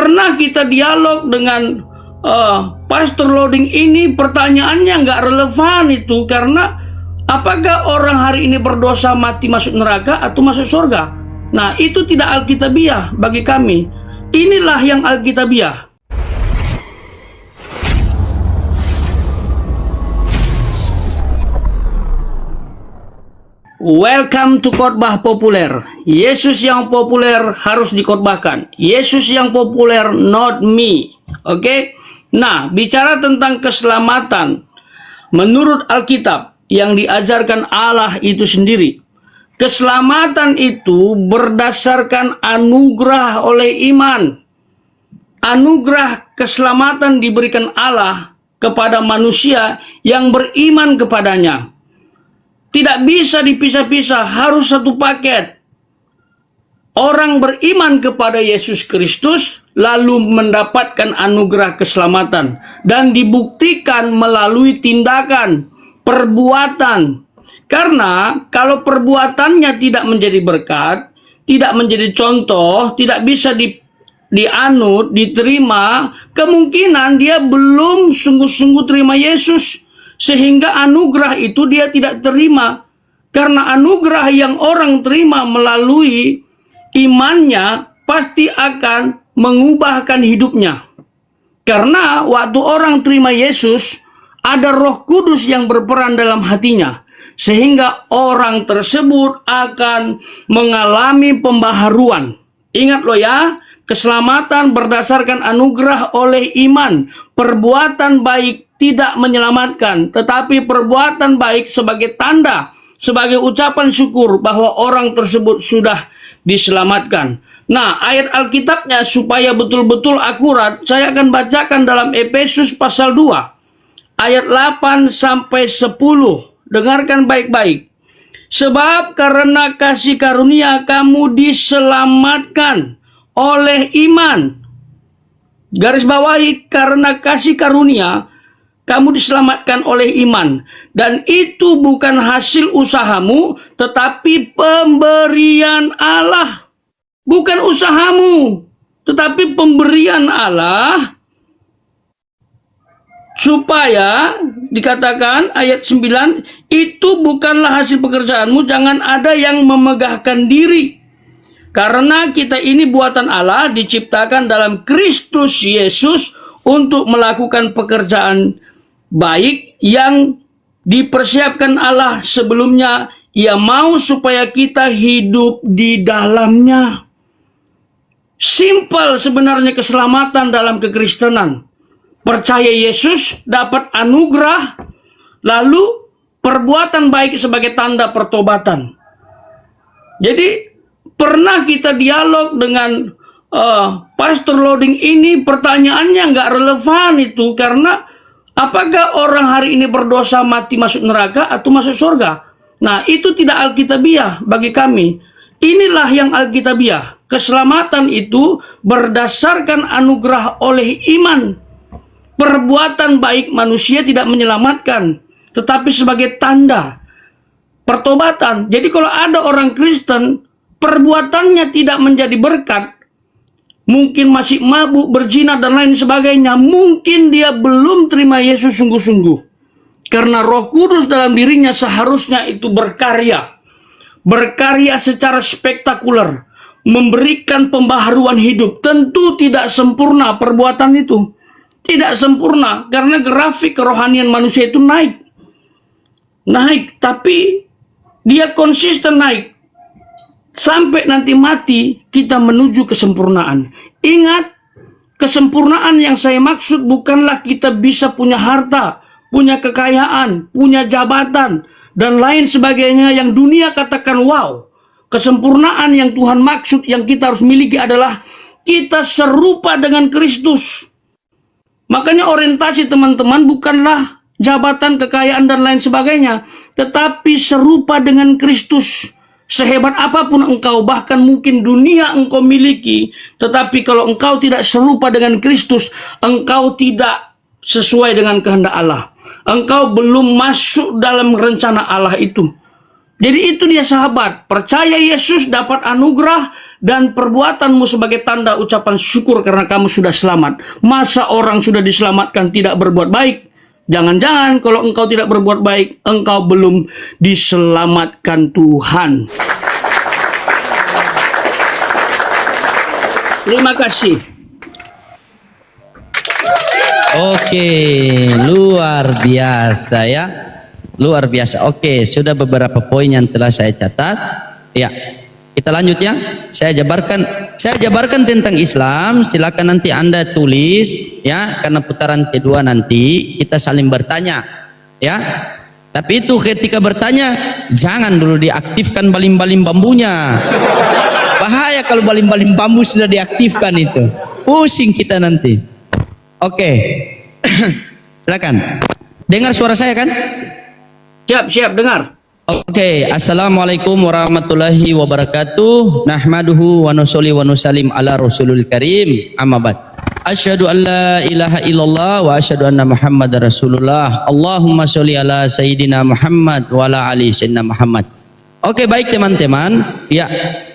pernah kita dialog dengan Pastor Loading ini, pertanyaannya nggak relevan itu, karena apakah orang hari ini berdosa mati masuk neraka atau masuk surga? Nah, itu tidak alkitabiah bagi kami. Inilah yang alkitabiah. Welcome to khotbah populer. Yesus yang populer harus dikhotbahkan. Yesus yang populer, not me. Oke? Nah, bicara tentang keselamatan menurut Alkitab yang diajarkan Allah itu sendiri. Keselamatan itu berdasarkan anugerah oleh iman. Anugerah keselamatan diberikan Allah kepada manusia yang beriman kepadanya. Tidak bisa dipisah-pisah, harus satu paket. Orang beriman kepada Yesus Kristus lalu mendapatkan anugerah keselamatan dan dibuktikan melalui tindakan, perbuatan. Karena kalau perbuatannya tidak menjadi berkat, tidak menjadi contoh, tidak bisa dianut, diterima, kemungkinan dia belum sungguh-sungguh terima Yesus. Sehingga anugerah itu dia tidak terima. Karena anugerah yang orang terima melalui imannya pasti akan mengubahkan hidupnya. Karena waktu orang terima Yesus, ada Roh Kudus yang berperan dalam hatinya. Sehingga orang tersebut akan mengalami pembaharuan. Ingat loh ya, keselamatan berdasarkan anugerah oleh iman. Perbuatan baik tidak menyelamatkan, tetapi perbuatan baik sebagai tanda, sebagai ucapan syukur bahwa orang tersebut sudah diselamatkan. Nah, ayat Alkitabnya supaya betul-betul akurat, saya akan bacakan dalam Efesus pasal 2, ayat 8 sampai 10. Dengarkan baik-baik. Sebab karena kasih karunia kamu diselamatkan oleh iman. Garis bawahi, karena kasih karunia kamu diselamatkan oleh iman. Dan itu bukan hasil usahamu, tetapi pemberian Allah. Bukan usahamu, tetapi pemberian Allah. Supaya, dikatakan ayat 9, itu bukanlah hasil pekerjaanmu, jangan ada yang memegahkan diri. Karena kita ini buatan Allah, diciptakan dalam Kristus Yesus untuk melakukan pekerjaan baik yang dipersiapkan Allah sebelumnya. Ia mau supaya kita hidup di dalamnya. Simpel sebenarnya keselamatan dalam kekristenan. Percaya Yesus, dapat anugerah, lalu perbuatan baik sebagai tanda pertobatan. Jadi pernah kita dialog dengan Pastor Loading ini, pertanyaannya nggak relevan itu, karena apakah orang hari ini berdosa mati masuk neraka atau masuk surga? Nah, itu tidak alkitabiah bagi kami. Inilah yang alkitabiah. Keselamatan itu berdasarkan anugerah oleh iman. Perbuatan baik manusia tidak menyelamatkan, tetapi sebagai tanda pertobatan. Jadi kalau ada orang Kristen, perbuatannya tidak menjadi berkat, mungkin masih mabuk, berzina, dan lain sebagainya, mungkin dia belum terima Yesus sungguh-sungguh. Karena Roh Kudus dalam dirinya seharusnya itu berkarya. Berkarya secara spektakuler. Memberikan pembaharuan hidup. Tentu tidak sempurna perbuatan itu. Tidak sempurna. Karena grafik kerohanian manusia itu naik. Naik. Tapi dia konsisten naik. Sampai nanti mati, kita menuju kesempurnaan. Ingat, kesempurnaan yang saya maksud bukanlah kita bisa punya harta, punya kekayaan, punya jabatan, dan lain sebagainya yang dunia katakan wow. Kesempurnaan yang Tuhan maksud, yang kita harus miliki adalah kita serupa dengan Kristus. Makanya orientasi teman-teman bukanlah jabatan, kekayaan, dan lain sebagainya, tetapi serupa dengan Kristus. Sehebat apapun engkau, bahkan mungkin dunia engkau miliki, tetapi kalau engkau tidak serupa dengan Kristus, engkau tidak sesuai dengan kehendak Allah. Engkau belum masuk dalam rencana Allah itu. Jadi itu dia sahabat, percaya Yesus dapat anugerah dan perbuatanmu sebagai tanda ucapan syukur karena kamu sudah selamat. Masa orang sudah diselamatkan tidak berbuat baik? Jangan-jangan kalau engkau tidak berbuat baik, engkau belum diselamatkan Tuhan. Terima kasih. Oke, luar biasa ya. Luar biasa. Oke, sudah beberapa poin yang telah saya catat. Ya, kita lanjut ya. Saya jabarkan tentang Islam. Silakan nanti Anda tulis ya, karena putaran kedua nanti kita saling bertanya ya. Tapi itu ketika bertanya jangan dulu diaktifkan baling-baling bambunya. Bahaya kalau baling-baling bambu sudah diaktifkan itu. Pusing kita nanti. Oke. Silakan. Dengar suara saya kan? Siap, dengar. Oke, assalamualaikum warahmatullahi wabarakatuh. Nahmaduhu wa nusolli wa nusalim ala rasulul karim. Amma ba'd. Asyhadu an la ilaha illallah wa asyhadu anna muhammadar rasulullah. Allahumma sholli ala sayyidina Muhammad wa ala ali sayyidina Muhammad. Oke, baik teman-teman. Ya,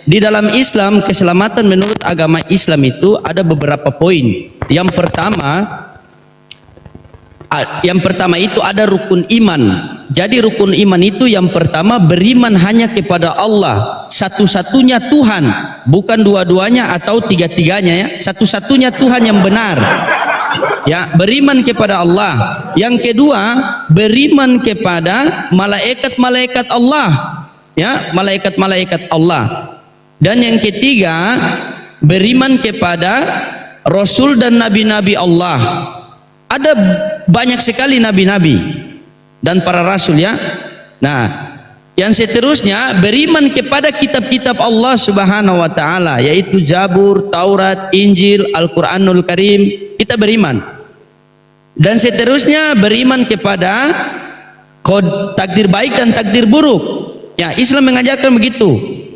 di dalam Islam keselamatan menurut agama Islam itu ada beberapa poin. Yang pertama itu ada rukun iman. Jadi rukun iman itu yang pertama beriman hanya kepada Allah, satu-satunya Tuhan, bukan dua-duanya atau tiga-tiganya ya, satu-satunya Tuhan yang benar. Ya, beriman kepada Allah. Yang kedua, beriman kepada malaikat-malaikat Allah. Ya, malaikat-malaikat Allah. Dan yang ketiga, beriman kepada Rasul dan nabi-nabi Allah. Ada banyak sekali nabi-nabi dan para rasul ya. Nah, yang seterusnya beriman kepada kitab-kitab Allah Subhanahu wa taala, yaitu Zabur, Taurat, Injil, Al-Qur'anul Karim. Kita beriman. Dan seterusnya beriman kepada takdir baik dan takdir buruk. Ya, Islam mengajarkan begitu.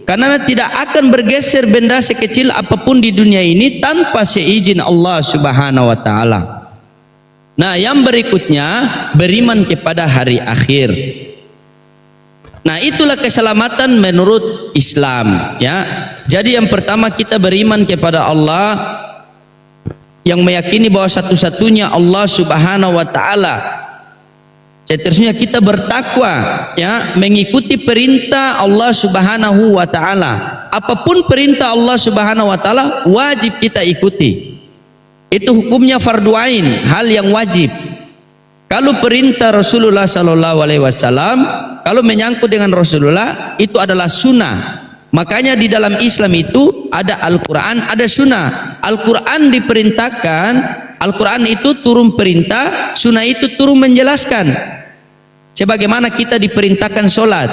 Karena tidak akan bergeser benda sekecil apapun di dunia ini tanpa seizin Allah Subhanahu wa taala. Nah, yang berikutnya beriman kepada hari akhir. Nah, itulah keselamatan menurut Islam ya. Jadi yang pertama kita beriman kepada Allah, yang meyakini bahwa satu-satunya Allah Subhanahu wa taala. Seterusnya kita bertakwa ya, mengikuti perintah Allah Subhanahu wa taala. Apapun perintah Allah Subhanahu wa taala wajib kita ikuti. Itu hukumnya fardu ain, hal yang wajib. Kalau perintah Rasulullah sallallahu alaihi wasallam, kalau menyangkut dengan Rasulullah, itu adalah sunnah. Makanya di dalam Islam itu ada Al-Quran, ada sunnah. Al-Quran diperintahkan, Al-Quran itu turun perintah, sunnah itu turun menjelaskan. Sebagaimana kita diperintahkan sholat,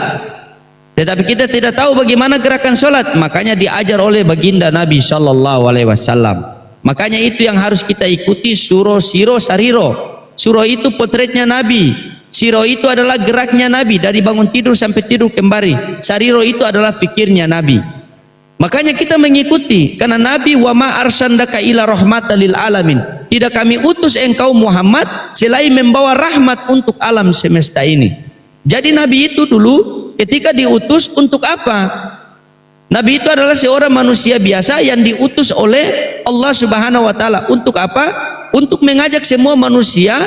tetapi kita tidak tahu bagaimana gerakan sholat, makanya diajar oleh baginda Nabi sallallahu alaihi wasallam. Makanya itu yang harus kita ikuti, suro, siro, sariro. Suro itu potretnya Nabi, siro itu adalah geraknya Nabi dari bangun tidur sampai tidur kembali. Sariro itu adalah fikirnya Nabi. Makanya kita mengikuti, karena Nabi wa ma arsalnaka ila rahmatan lil alamin. Tidak kami utus engkau Muhammad selain membawa rahmat untuk alam semesta ini. Jadi Nabi itu dulu ketika diutus untuk apa? Nabi itu adalah seorang manusia biasa yang diutus oleh Allah Subhanahu wa taala. Untuk apa? Untuk mengajak semua manusia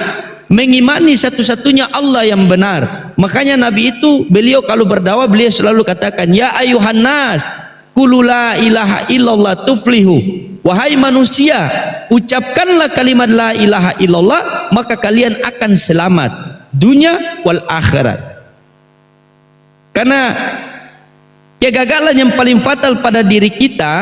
mengimani satu-satunya Allah yang benar. Makanya Nabi itu, beliau kalau berdakwah beliau selalu katakan, ya ayuhan nas qulu la ilaha illallah tuflihu. Wahai manusia, ucapkanlah kalimat la ilaha illallah, maka kalian akan selamat dunia wal akhirat. Karena kegagalan yang paling fatal pada diri kita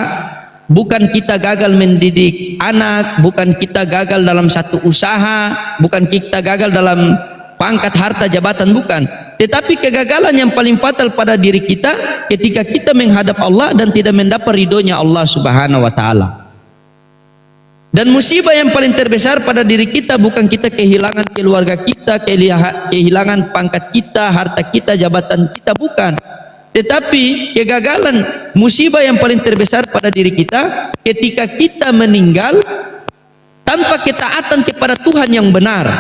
bukan kita gagal mendidik anak, bukan kita gagal dalam satu usaha, bukan kita gagal dalam pangkat, harta, jabatan, bukan. Tetapi kegagalan yang paling fatal pada diri kita ketika kita menghadap Allah dan tidak mendapat ridhonya Allah Subhanahu wa taala. Dan musibah yang paling terbesar pada diri kita bukan kita kehilangan keluarga kita, kehilangan pangkat kita, harta kita, jabatan kita, bukan. Tetapi kegagalan, musibah yang paling terbesar pada diri kita ketika kita meninggal tanpa ketaatan kepada Tuhan yang benar.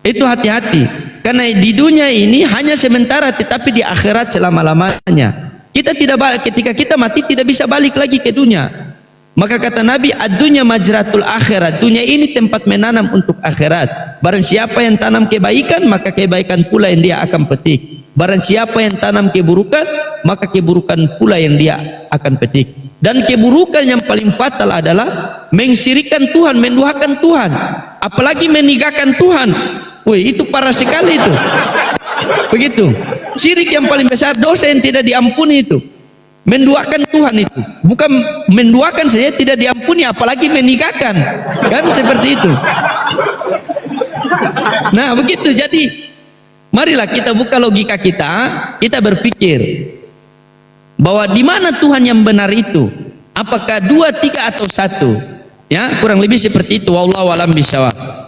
Itu hati-hati. Karena di dunia ini hanya sementara, tetapi di akhirat selama-lamanya. Kita tidak ketika kita mati tidak bisa balik lagi ke dunia. Maka kata Nabi, ad-dunya majratul akhirat. Dunia ini tempat menanam untuk akhirat. Barang siapa yang tanam kebaikan, maka kebaikan pula yang dia akan petik. Barang siapa yang tanam keburukan, maka keburukan pula yang dia akan petik. Dan keburukan yang paling fatal adalah mensyirikan Tuhan, menduakan Tuhan, apalagi meninggalkan Tuhan. Wih, itu parah sekali itu. Begitu. Syirik yang paling besar, dosa yang tidak diampuni itu. Menduakan Tuhan itu. Bukan menduakan saja tidak diampuni, apalagi meninggalkan. Kan seperti itu. Nah, begitu. Jadi, marilah kita buka logika kita, kita berpikir bahwa di mana Tuhan yang benar itu? Apakah 2, 3 atau 1? Ya, kurang lebih seperti itu. Wallahu a'lam bishawab.